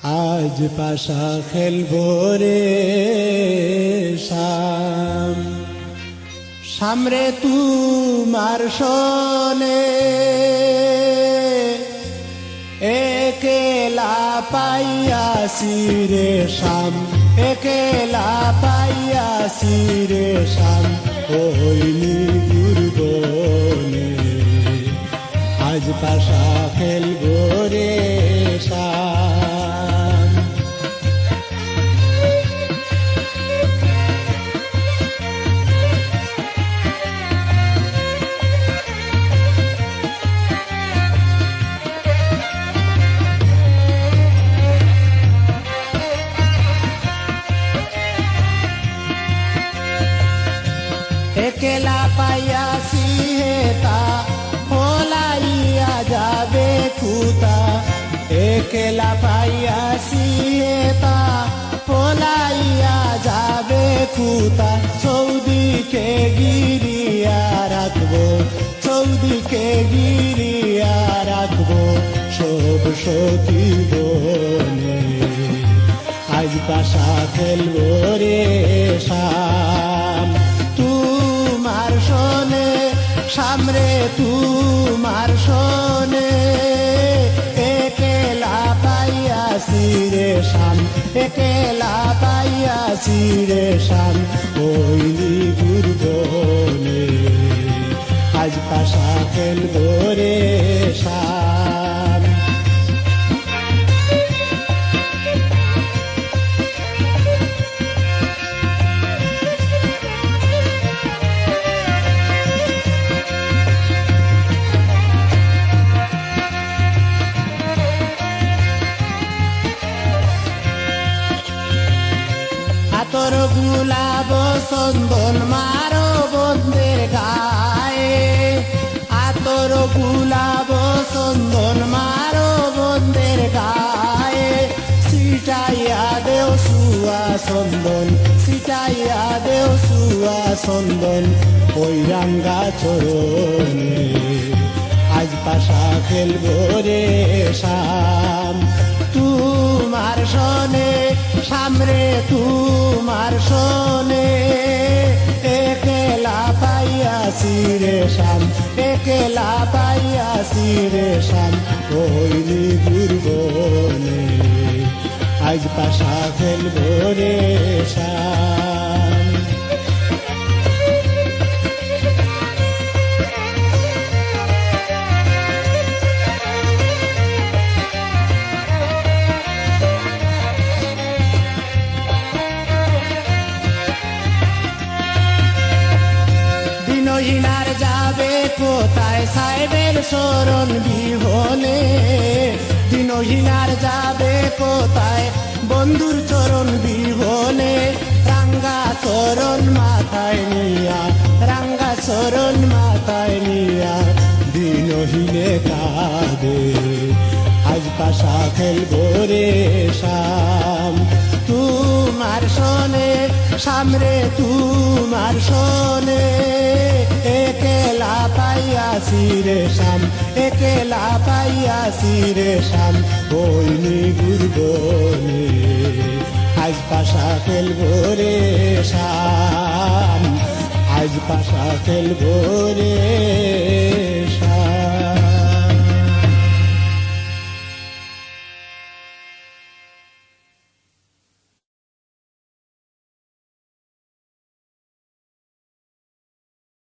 আজ পাশা খেলবো রে শাম, সামরে তুমার শোনে একেলা পাইয়াছি রে শাম, একেলা পাইয়াছি রে শাম, ওইনি দুর্বনে আজ পাশা খেলবো রে শাম। একেলা পাইয়াছি হেতা হোলাইয়া যাবে কুতা, একেলা পাইয়াছি হেতা হোলাইয়া যাবে কুতা, চৌদিকে গিরিয়া রাখবো, চৌদিকে গিরিয়া রাখবো সব সখী বনে আজ পাশা খেলবো রে শাম। তুমার শোনে সামরে তুমার শোনে একেলা পাইয়াছি রে শাম, একেলা পাইয়াছি রে শাম, ওইলি গুরবনে আজ পাশা খেলবো রে শাম। আতর গুলাব চন্দন মারো বন্ধের গায়ে, আতর গুলাব চন্দন মারো বন্ধের গায়ে, ছিটাইয়া দেও সুয়া চন্দন, ছিটাইয়া দেও সুয়া চন্দন ওই রাঙ্গা চরণে আজ পাশা খেলবো রে শাম। তুমার শোনে সামরে তুমার শোনে একেলা পাইয়াছি রে শাম, একেলা পাইয়াছি রে শাম, ওইলি গুরবনে আজ পাশা খেলবো রে শাম। দিনহীনার যাবে কোথায় সাহেবের শরণ বিহনে, দিনহীনার যাবে কোথায় বন্ধুর চরণ বিহনে, রাঙ্গা চরণ মাথায় নিয়া, রাঙ্গা চরণ মাথায় নিয়া দিনহীনে কাঁদে আজ পাশা খেলবো রে শাম। তুমার শোনে সামরে তুমার শোনে একেলা পাইয়াছি রে শাম, একেলা পাইয়াছি রে শাম, ওইনি গুরবনে আজ পাশা খেলবো রে শাম, আজ পাশা খেলবো রে।